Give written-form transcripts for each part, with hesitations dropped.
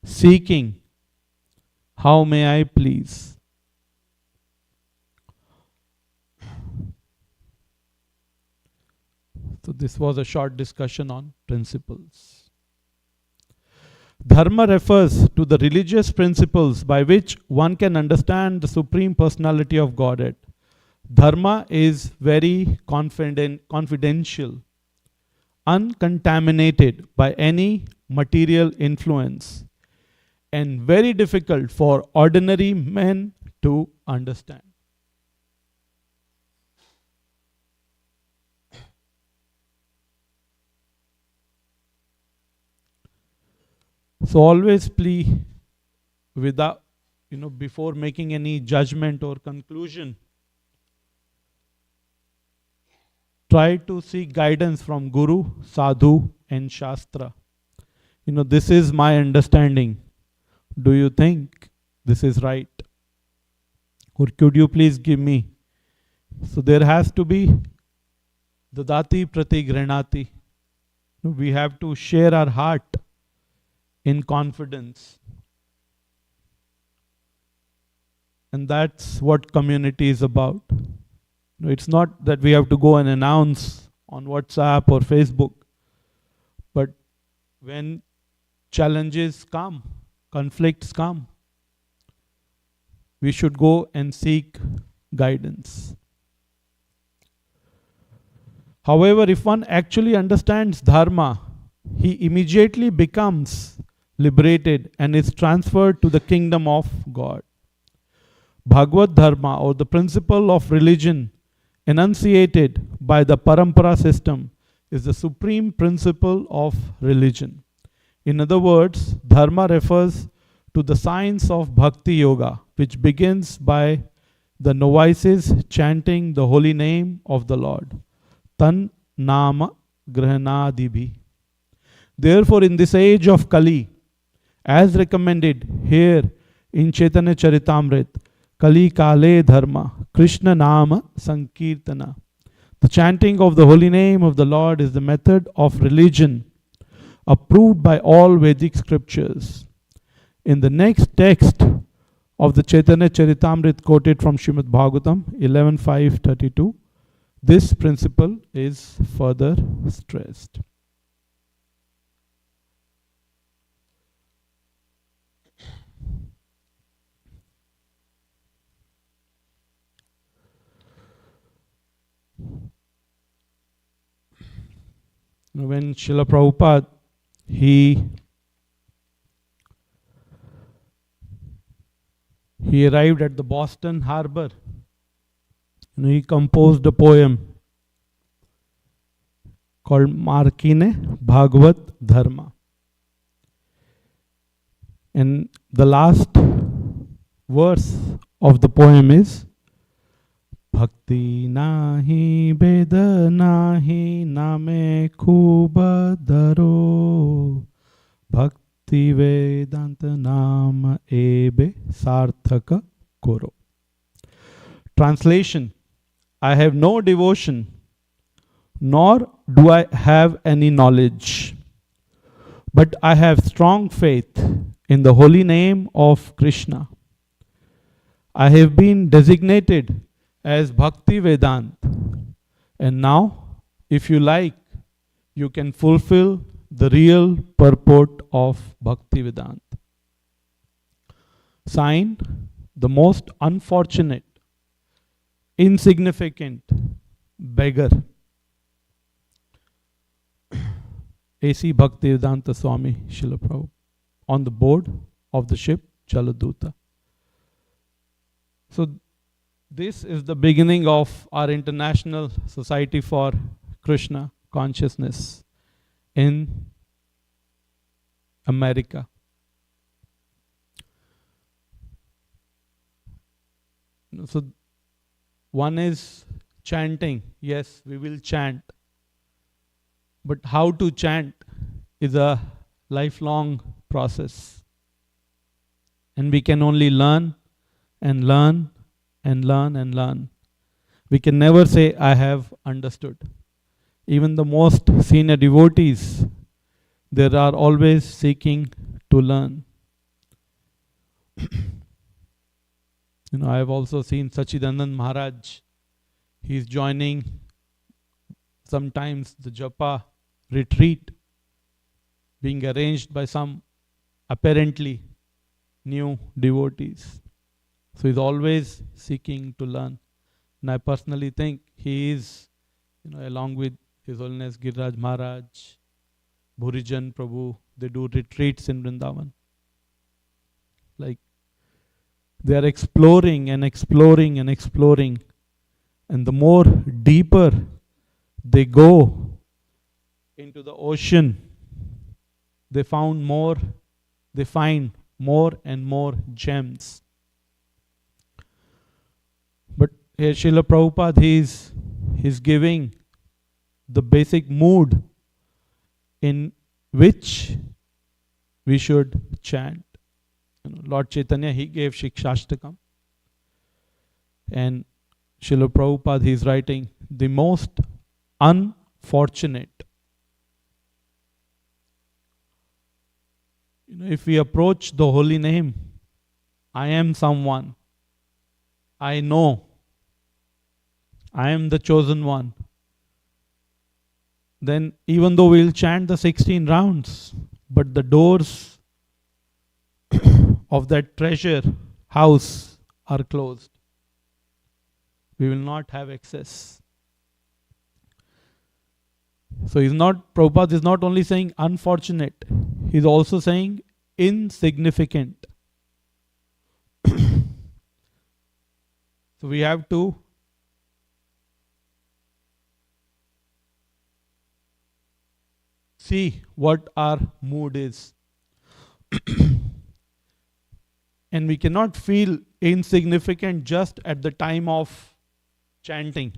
seeking, how may I please? So this was a short discussion on principles. Dharma refers to the religious principles by which one can understand the Supreme Personality of Godhead. Dharma is very confidential, uncontaminated by any material influence, and very difficult for ordinary men to understand. So always please, without, before making any judgment or conclusion, try to seek guidance from Guru, Sadhu, and Shastra. This is my understanding. Do you think this is right? Or could you please give me? So there has to be dadati prati granati. We have to share our heart in confidence. And that's what community is about. It's not that we have to go and announce on WhatsApp or Facebook, but when challenges come, conflicts come, we should go and seek guidance. However, if one actually understands Dharma, he immediately becomes liberated and is transferred to the kingdom of God. Bhagavad Dharma, or the principle of religion enunciated by the Parampara system, is the supreme principle of religion. In other words, Dharma refers to the science of Bhakti Yoga, which begins by the novices chanting the holy name of the Lord. Tan Nama Grahanadibhi. Therefore, in this age of Kali, as recommended here in Chaitanya Charitamrit, Kali Kale Dharma, Krishna Nama Sankirtana. The chanting of the holy name of the Lord is the method of religion approved by all Vedic scriptures. In the next text of the Chaitanya Charitamrit quoted from Srimad Bhagavatam 11.5.32, this principle is further stressed. When Srila Prabhupada, he arrived at the Boston harbor, he composed a poem called Markine Bhagavat Dharma. And the last verse of the poem is Bhakti nahi beda nahi name khub daro Bhakti Vedanta Nama ebe sarthaka koro. Translation: I have no devotion, nor do I have any knowledge, but I have strong faith in the holy name of Krishna. I have been designated as Bhakti Vedant, and now, if you like, you can fulfill the real purport of Bhakti Vedanta. Signed, the most unfortunate, insignificant beggar, A.C. Bhaktivedanta Swami Srila Prabhupada, on the board of the ship Jaladuta. So this is the beginning of our International Society for Krishna Consciousness in America. So one is chanting. Yes, we will chant. But how to chant is a lifelong process. And we can only learn and learn and learn and learn. We can never say, I have understood. Even the most senior devotees, they are always seeking to learn. I have also seen Sachidanand Maharaj. He's joining sometimes the japa retreat being arranged by some apparently new devotees. So he's always seeking to learn. And I personally think he is, along with His Holiness Giriraj Maharaj, Bhurijan Prabhu, they do retreats in Vrindavan. Like they are exploring and exploring and exploring. And the more deeper they go into the ocean, they find more and more gems. But here Srila Prabhupada, he's giving the basic mood in which we should chant. Lord Chaitanya, he gave Shikshashtakam. And Srila Prabhupada, he is writing, the most unfortunate. If we approach the holy name, I am someone, I know, I am the chosen one, then even though we'll chant the 16 rounds, but the doors of that treasure house are closed. We will not have access. So Prabhupada is not only saying unfortunate, he's also saying insignificant. So we have to see what our mood is. And we cannot feel insignificant just at the time of chanting.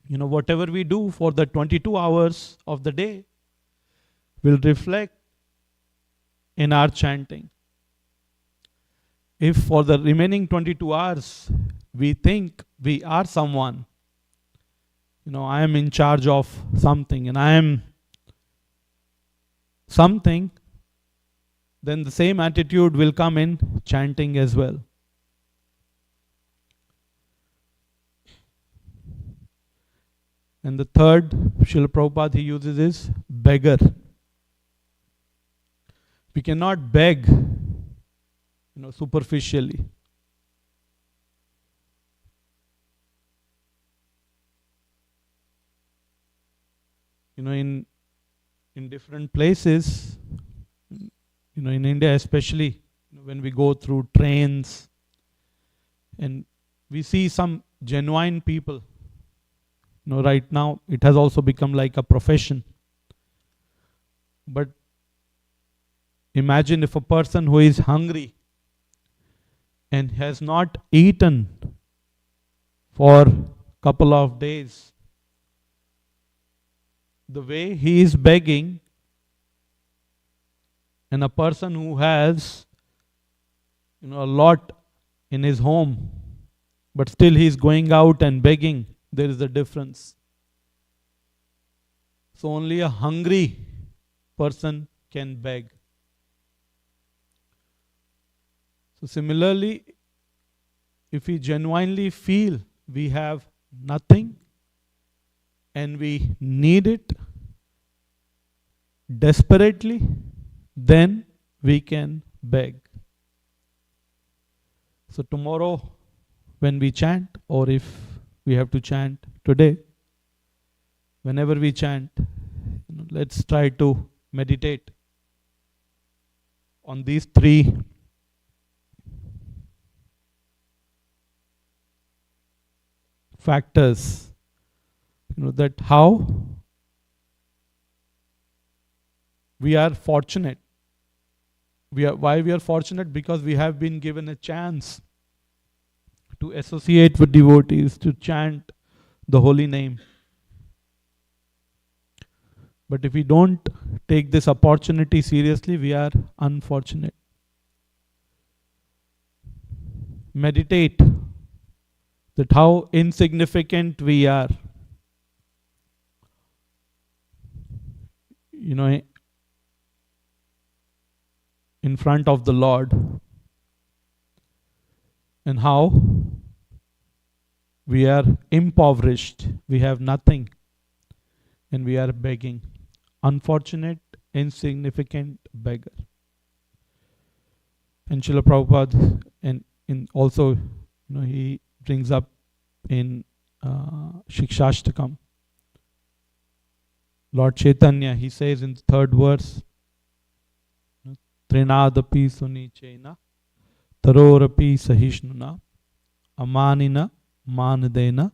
Whatever we do for the 22 hours of the day will reflect in our chanting. If for the remaining 22 hours we think we are someone, I am in charge of something and I am something, then the same attitude will come in chanting as well. And the third, Srila Prabhupada, he uses is beggar. We cannot beg, superficially. In different places, in India especially, when we go through trains and we see some genuine people. Right now it has also become like a profession. But imagine if a person who is hungry and has not eaten for a couple of days, the way he is begging, and a person who has a lot in his home, but still he is going out and begging, there is a difference. So only a hungry person can beg. So similarly, if we genuinely feel we have nothing and we need it desperately, then we can beg. So tomorrow when we chant, or if we have to chant today, whenever we chant, let's try to meditate on these three factors, that how we are fortunate. Why we are fortunate? Because we have been given a chance to associate with devotees, to chant the holy name. But if we don't take this opportunity seriously, we are unfortunate. Meditate that how insignificant we are. In front of the Lord. and how we are impoverished, we have nothing, and we are begging. Unfortunate, insignificant beggar. And Srila Prabhupada, and in also, he brings up in Shikshashtakam, Lord Chaitanya, he says in the third verse, Trinadapi sunichena, tarorapi sahishnuna, amanina manadena,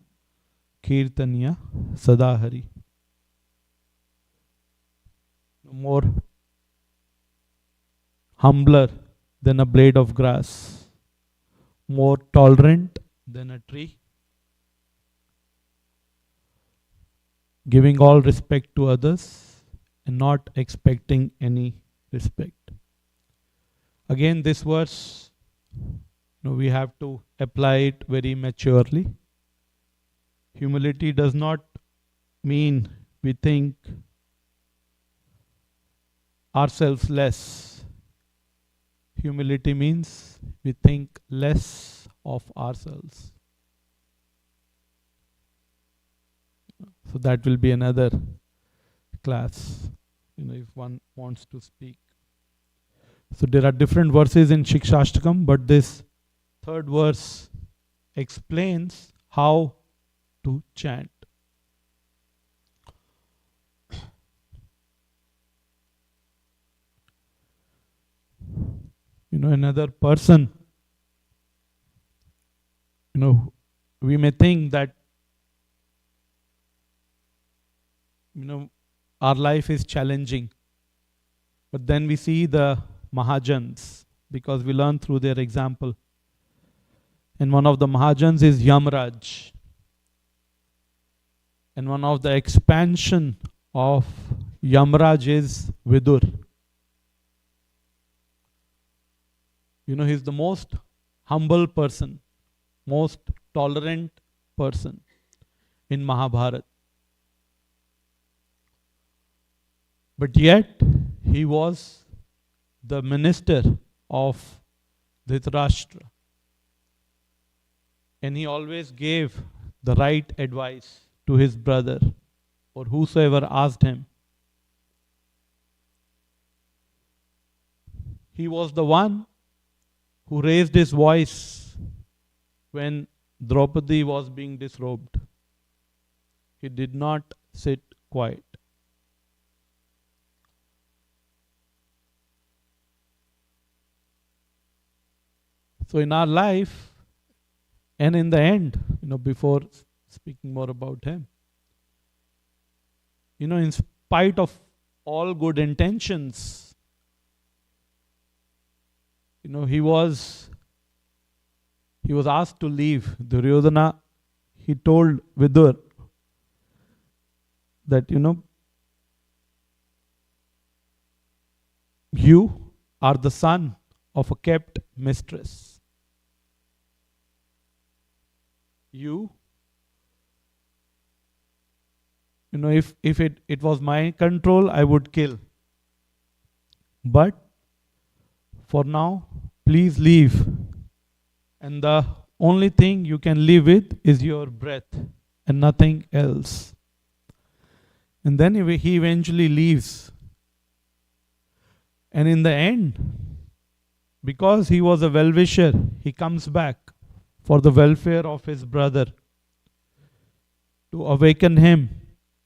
kirtanya sadahari. More humbler than a blade of grass, more tolerant than a tree, giving all respect to others and not expecting any respect. Again, this verse, we have to apply it very maturely. Humility does not mean we think ourselves less. Humility means we think less of ourselves. So that will be another class, if one wants to speak. So there are different verses in Shikshashtakam, but this third verse explains how to chant. Another person, we may think that, our life is challenging. But then we see the Mahajans, because we learn through their example. And one of the Mahajans is Yamraj. And one of the expansion of Yamraj is Vidur. He's the most humble person, most tolerant person in Mahabharata. But yet, he was the minister of Dhritarashtra. And he always gave the right advice to his brother or whosoever asked him. He was the one who raised his voice when Draupadi was being disrobed. He did not sit quiet. So in our life, and in the end, before speaking more about him, in spite of all good intentions, he was asked to leave. Duryodhana, he told Vidur that, you are the son of a kept mistress. If it was my control, I would kill. But for now, please leave. And the only thing you can live with is your breath and nothing else. And then he eventually leaves. And in the end, because he was a well-wisher, he comes back for the welfare of his brother, to awaken him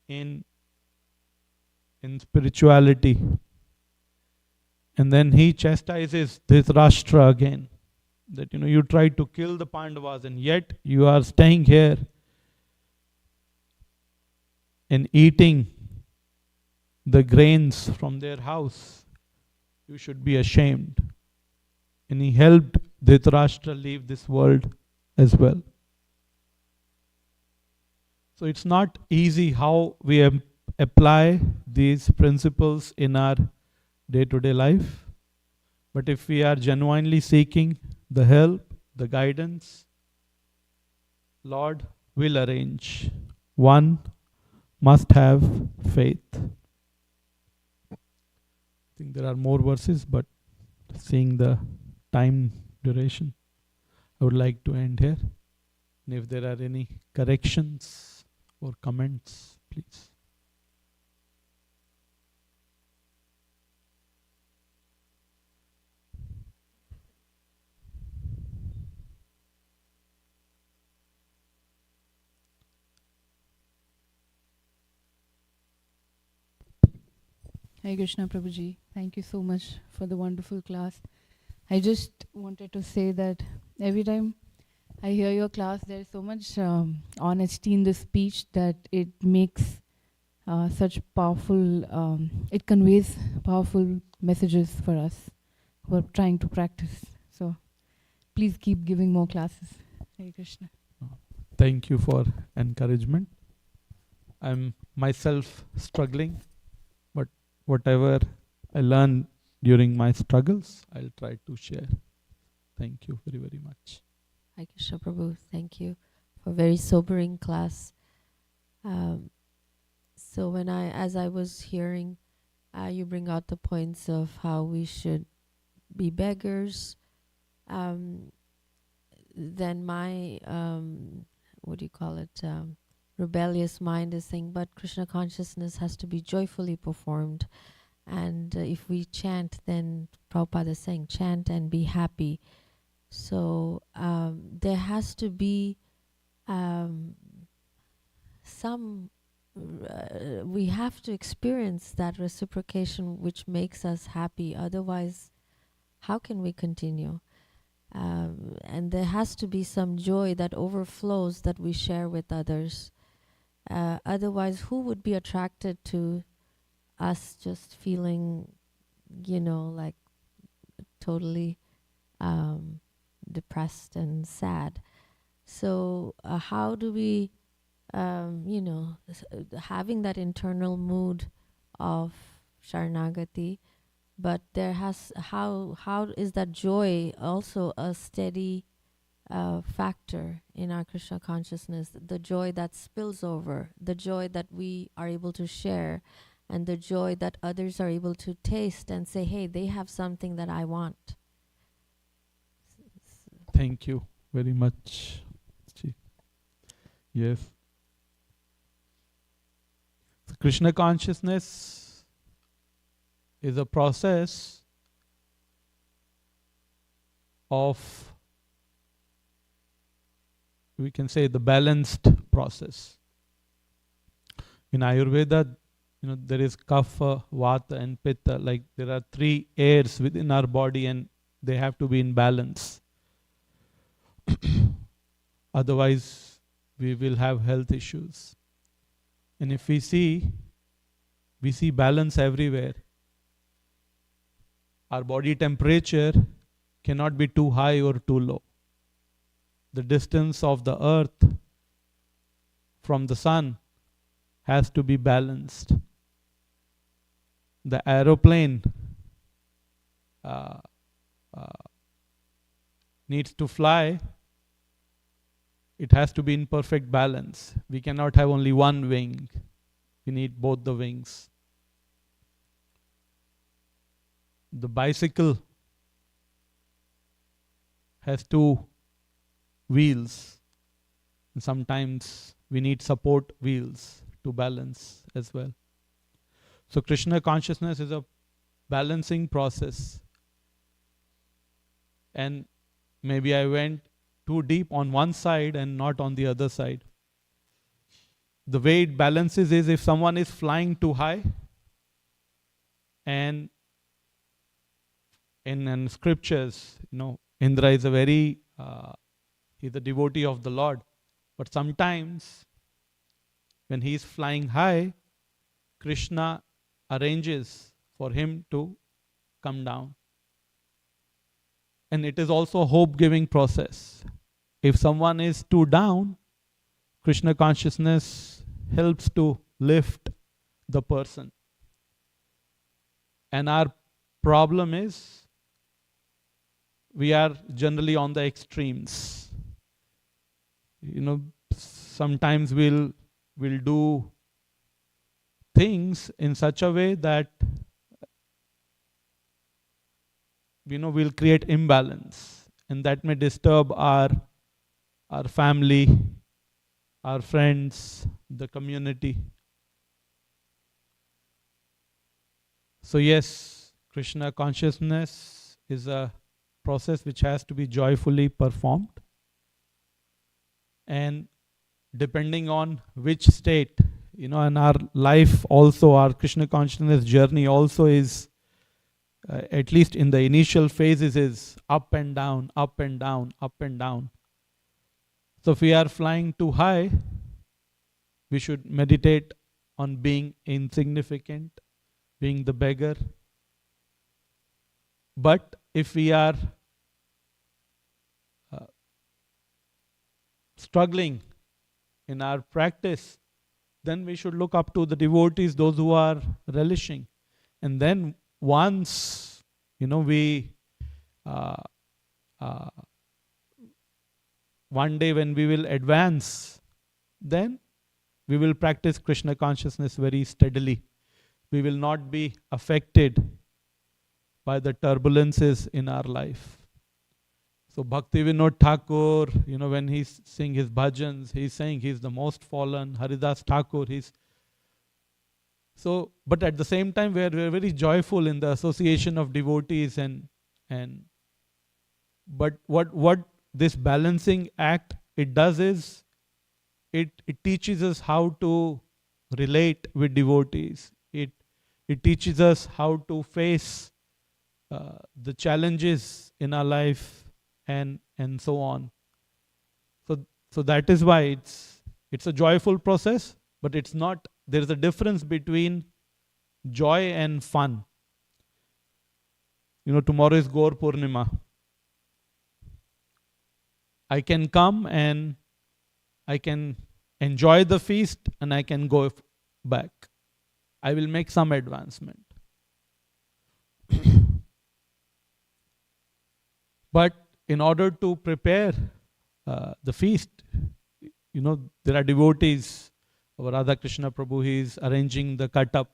in spirituality. And then he chastises Dhritarashtra again, that you tried to kill the Pandavas and yet you are staying here and eating the grains from their house. You should be ashamed. And he helped Dhritarashtra leave this world as well. So it's not easy how we apply these principles in our day-to-day life. But if we are genuinely seeking the help, the guidance, Lord will arrange. One must have faith. I think there are more verses, but seeing the time duration, I would like to end here. And if there are any corrections or comments, please. Hare Krishna Prabhuji, thank you so much for the wonderful class. I just wanted to say that every time I hear your class, there is so much honesty in the speech that it makes such powerful, it conveys powerful messages for us who are trying to practice. So please keep giving more classes. Hare Krishna. Thank you for encouragement. I'm myself struggling, but whatever I learn during my struggles, I'll try to share. Thank you very, very much. Hare Krishna Prabhu, thank you for a very sobering class. So as I was hearing, you bring out the points of how we should be beggars. Then my, what do you call it, rebellious mind is saying, but Krishna consciousness has to be joyfully performed. And if we chant, then Prabhupada is saying, chant and be happy. So there has to be we have to experience that reciprocation which makes us happy. Otherwise, how can we continue? And there has to be some joy that overflows that we share with others. Otherwise, who would be attracted to us just feeling, like totally depressed and sad? So how do we, having that internal mood of Sharanagati, but there has, how is that joy also a steady factor in our Krishna consciousness? The joy that spills over, the joy that we are able to share, and the joy that others are able to taste and say, hey, they have something that I want. Thank you very much. Yes. So Krishna consciousness is a process of, we can say, the balanced process. In Ayurveda, there is kapha, vata and pitta. Like there are 3 airs within our body and they have to be in balance. Otherwise, we will have health issues. And if we see balance everywhere. Our body temperature cannot be too high or too low. The distance of the earth from the sun has to be balanced. The aeroplane needs to fly. It has to be in perfect balance. We cannot have only one wing. We need both the wings. The bicycle has 2 wheels. And sometimes we need support wheels to balance as well. So Krishna consciousness is a balancing process. And maybe I went too deep on one side and not on the other side. The way it balances is if someone is flying too high, and in scriptures, Indra is he's a devotee of the Lord. But sometimes when he is flying high, Krishna arranges for him to come down. And it is also a hope-giving process. If someone is too down, Krishna consciousness helps to lift the person. And our problem is we are generally on the extremes. Sometimes we'll do things in such a way that we'll create imbalance. and that may disturb our family, our friends, the community. So yes, Krishna consciousness is a process which has to be joyfully performed, and depending on which state, in our life also, our Krishna consciousness journey also is, at least in the initial phases, is up and down, up and down, up and down. So if we are flying too high, we should meditate on being insignificant, being the beggar. But if we are struggling in our practice, then we should look up to the devotees, those who are relishing. And then once, we one day when we will advance, then we will practice Krishna consciousness very steadily. We will not be affected by the turbulences in our life. So Bhakti Vinod Thakur, when he's sing his bhajans, he's saying he's the most fallen. Haridas Thakur, but at the same time, we're very joyful in the association of devotees, but what this balancing act it does is, it teaches us how to relate with devotees. It teaches us how to face the challenges in our life, and so on. So that is why it's a joyful process, but it's not. There is a difference between joy and fun. Tomorrow is Gaur Purnima. I can come and I can enjoy the feast and I can go back. I will make some advancement. But in order to prepare the feast, there are devotees. Our Radha Krishna Prabhu, he is arranging the cut up.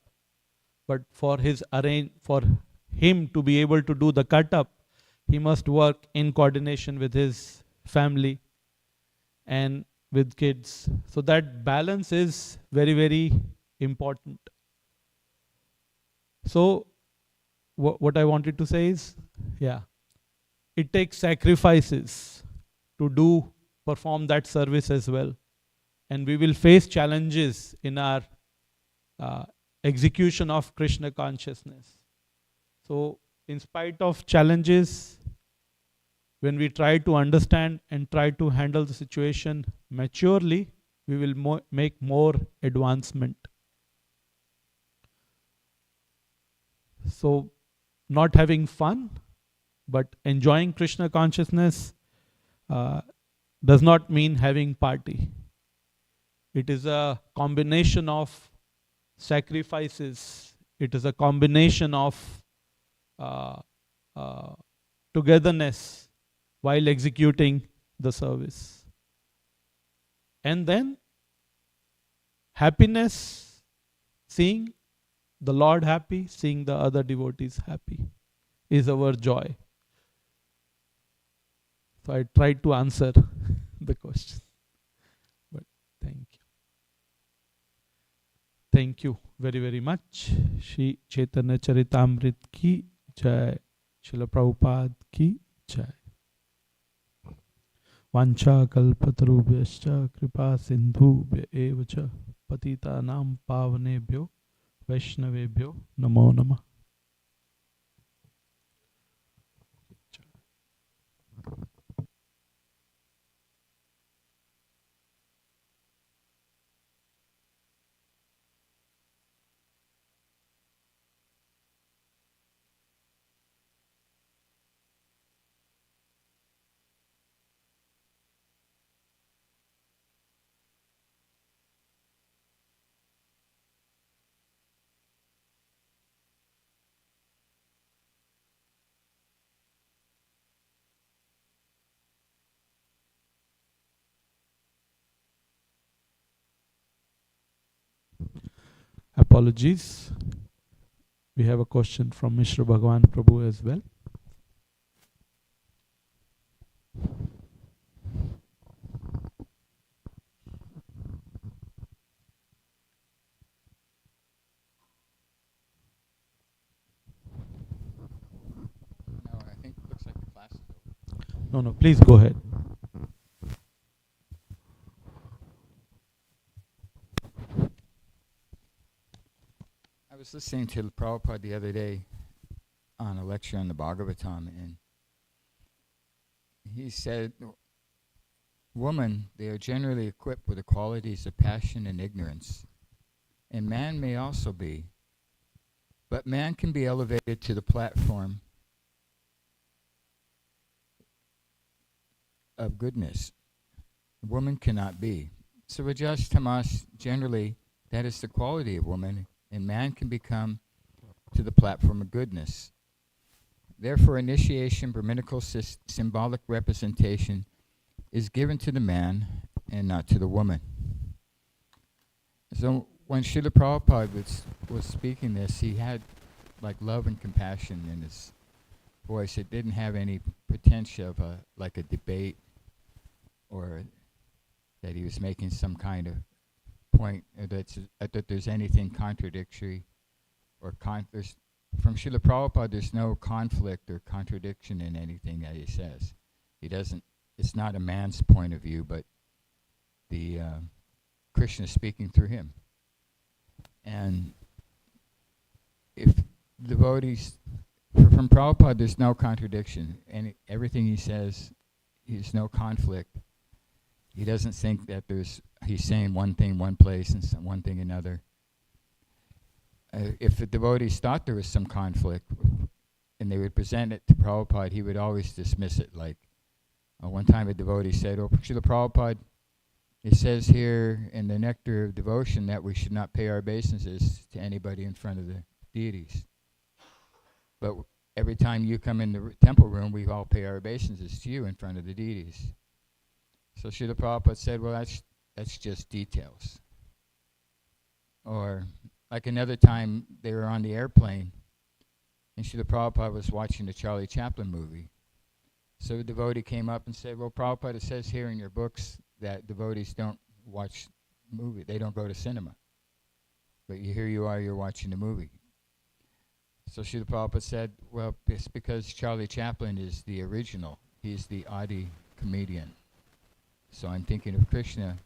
But for him to be able to do the cut up, he must work in coordination with his family and with kids. So that balance is very, very important. So what I wanted to say is, it takes sacrifices to perform that service as well. And we will face challenges in our execution of Krishna consciousness. So in spite of challenges, when we try to understand and try to handle the situation maturely, we will make more advancement. So not having fun, but enjoying Krishna consciousness does not mean having party. It is a combination of sacrifices. It is a combination of togetherness while executing the service. And then happiness, seeing the Lord happy, seeing the other devotees happy, is our joy. So I tried to answer the question. But thank you. Thank you very, very much. Shri Chaitanya Charitamrit ki jai. Srila Prabhupada ki jai. Vancha kalpatarubhyascha kripa sindhubhya evacha patitanam pavanebhyo vaishnavebhyo namo namah. Apologies. We have a question from Mishra Bhagwan Prabhu as well. No, no, please go ahead. I was listening to Prabhupada the other day on a lecture on the Bhagavatam, and he said, women, they are generally equipped with the qualities of passion and ignorance, and man may also be, but man can be elevated to the platform of goodness. Woman cannot be. So Rajas Tamas, generally, that is the quality of woman, and man can become to the platform of goodness. Therefore, initiation, Brahminical symbolic representation, is given to the man and not to the woman. So when Srila Prabhupada was speaking this, he had like love and compassion in his voice. It didn't have any pretension of like a debate, or that he was making some kind of point, or that there's anything contradictory or from Srila Prabhupada, there's no conflict or contradiction in anything that he says. He doesn't. It's not a man's point of view, but the Krishna speaking through him. And if devotees, from Prabhupada, there's no contradiction. Everything he says, there's no conflict. He doesn't think that he's saying one thing one place and one thing another. If the devotees thought there was some conflict and they would present it to Prabhupada, he would always dismiss it. Like one time a devotee said, "Oh, Srila Prabhupada, it says here in the Nectar of Devotion that we should not pay our obeisances to anybody in front of the deities. But every time you come in the temple room, we all pay our obeisances to you in front of the deities." So Srila Prabhupada said, well, that's just details. Or like another time, they were on the airplane, and Srila Prabhupada was watching the Charlie Chaplin movie. So the devotee came up and said, well, Prabhupada, it says here in your books that devotees don't watch movie, they don't go to cinema. But here you are, you're watching the movie. So Srila Prabhupada said, well, it's because Charlie Chaplin is the original. He's the Adi comedian. So I'm thinking of Krishna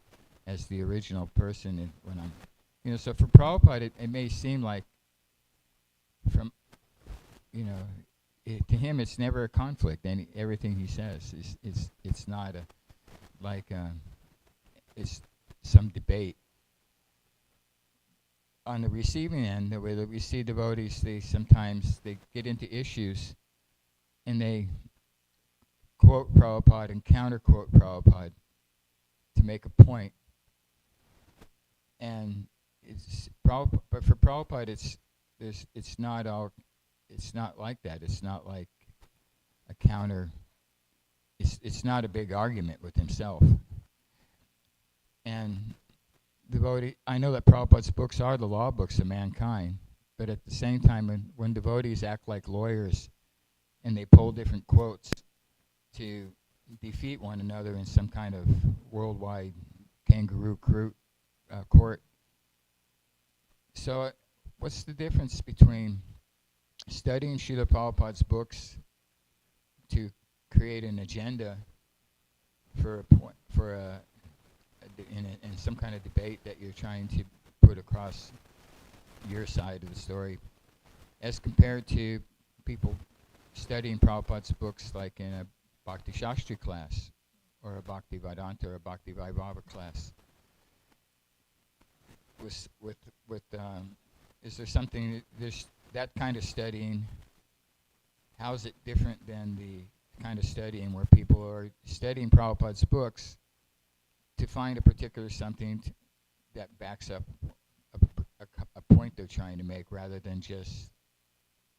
as the original person, and when I'm, so for Prabhupada, it may seem like from, to him it's never a conflict. Everything he says it's not it's some debate. On the receiving end, the way that we see devotees, sometimes they get into issues, and they quote Prabhupada and counter-quote Prabhupada to make a point. And but for Prabhupada, it's not like that. It's not like a counter. It's not a big argument with himself. And I know that Prabhupada's books are the law books of mankind, but at the same time, when devotees act like lawyers and they pull different quotes to defeat one another in some kind of worldwide kangaroo court. So what's the difference between studying Srila Prabhupada's books to create an agenda for a point, in some kind of debate that you're trying to put across your side of the story, as compared to people studying Prabhupada's books like in a Bhakti Shastri class, or a Bhakti Vedanta or a Bhakti Vaibhava class? Is there something, that kind of studying, how is it different than the kind of studying where people are studying Prabhupada's books to find a particular something that backs up a point they're trying to make, rather than just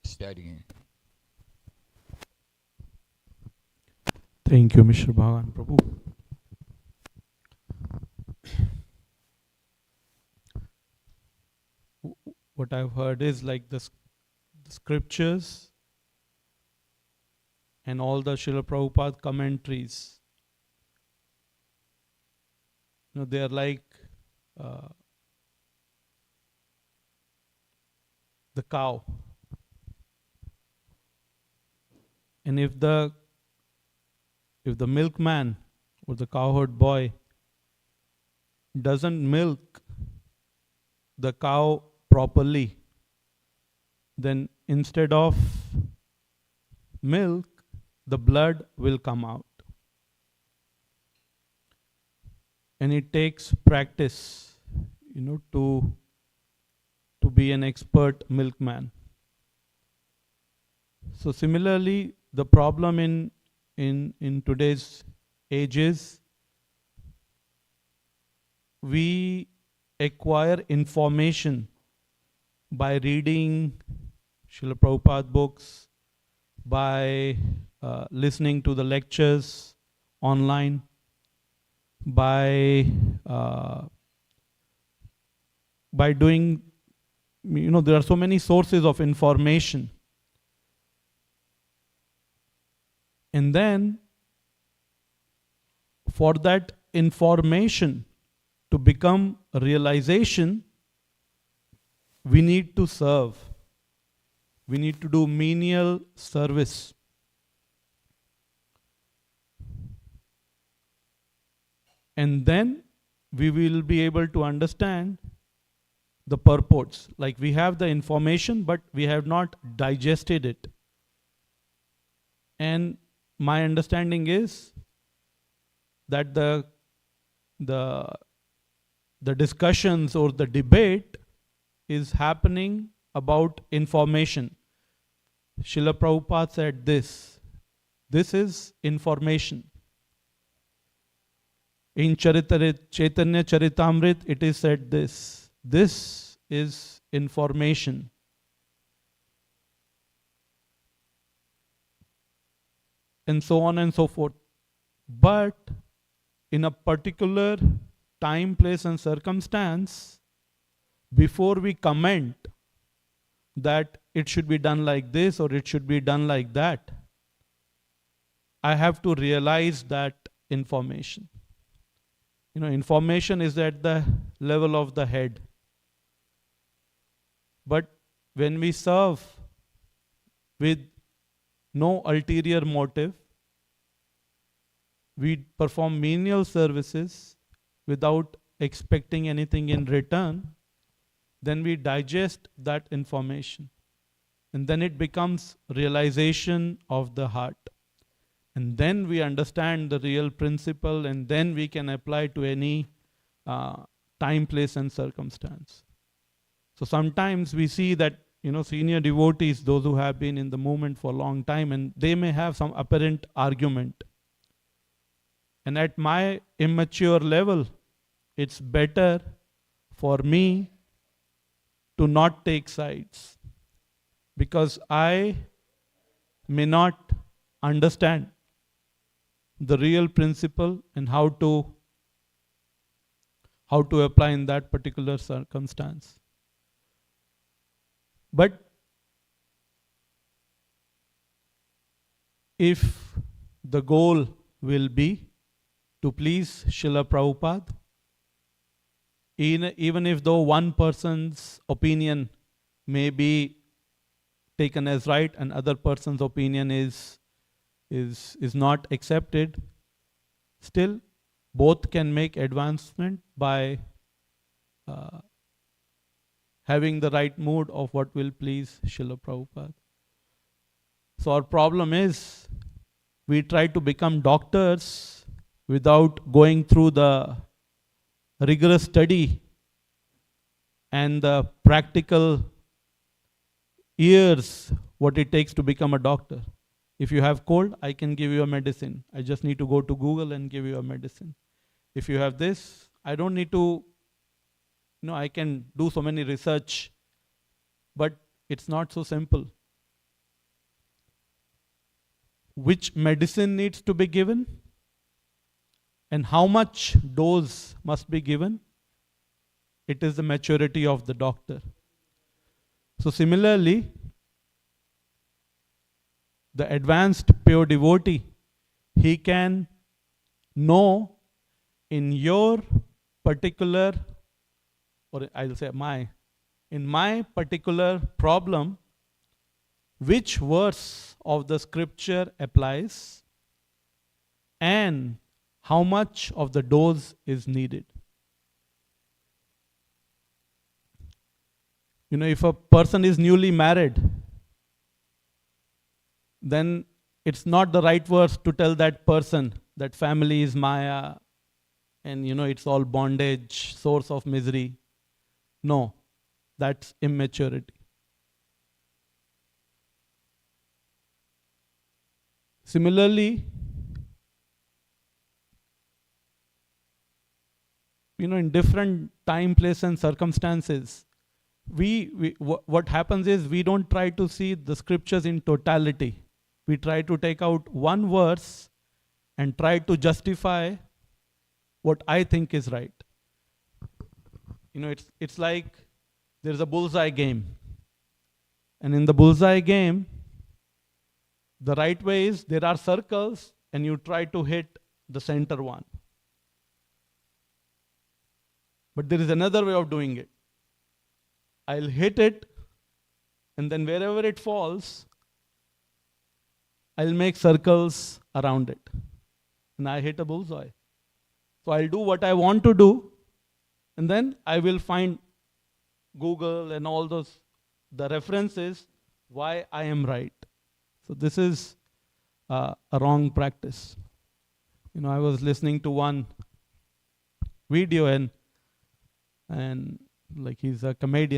studying? Thank you, Mr. Bhagan Prabhu. What I've heard is like the scriptures and all the Srila Prabhupada commentaries. They are like the cow. And if the if the milkman or the cowherd boy doesn't milk the cow properly, then instead of milk, the blood will come out. And it takes practice, to be an expert milkman. So similarly, the problem in today's age is we acquire information by reading Srila Prabhupada books, by listening to the lectures online, by doing, there are so many sources of information. And then for that information to become a realization, we need to serve. We need to do menial service. And then we will be able to understand the purports. Like we have the information, but we have not digested it. And my understanding is that the discussions or the debate is happening about information. Srila Prabhupada said this. This is information. In Chaitanya Charitamrit, it is said this. This is information. And so on and so forth. But in a particular time, place and circumstance, before we comment that it should be done like this or it should be done like that, I have to realize that information. Information is at the level of the head. But when we serve with no ulterior motive, we perform menial services without expecting anything in return, then we digest that information. And then it becomes realization of the heart. And then we understand the real principle, and then we can apply to any time, place and circumstance. So sometimes we see that, senior devotees, those who have been in the movement for a long time, and they may have some apparent argument. And at my immature level, it's better for me to not take sides, because I may not understand the real principle and how to apply in that particular circumstance. But if the goal will be to please Srila Prabhupada, even if though one person's opinion may be taken as right and other person's opinion is not accepted, still both can make advancement by having the right mood of what will please Srila Prabhupada. So our problem is we try to become doctors without going through the rigorous study and the practical years what it takes to become a doctor. If you have cold, I can give you a medicine. I just need to go to Google and give you a medicine. If you have this, I don't need to, I can do so many research, but it's not so simple. Which medicine needs to be given and how much dose must be given, it is the maturity of the doctor. So similarly, the advanced pure devotee, he can know in your particular, or I'll say in my particular problem, which verse of the scripture applies and how much of the dose is needed. If a person is newly married, then it's not the right words to tell that person that family is Maya and it's all bondage, source of misery. No, that's immaturity. Similarly, in different time, place, and circumstances, what happens is we don't try to see the scriptures in totality. We try to take out one verse and try to justify what I think is right. It's like there's a bullseye game. And in the bullseye game, the right way is there are circles and you try to hit the center one. But there is another way of doing it. I'll hit it, and then wherever it falls, I'll make circles around it. And I hit a bullseye. So I'll do what I want to do, and then I will find Google and all the references why I am right. So this is a wrong practice. I was listening to one video and like he's a comedian.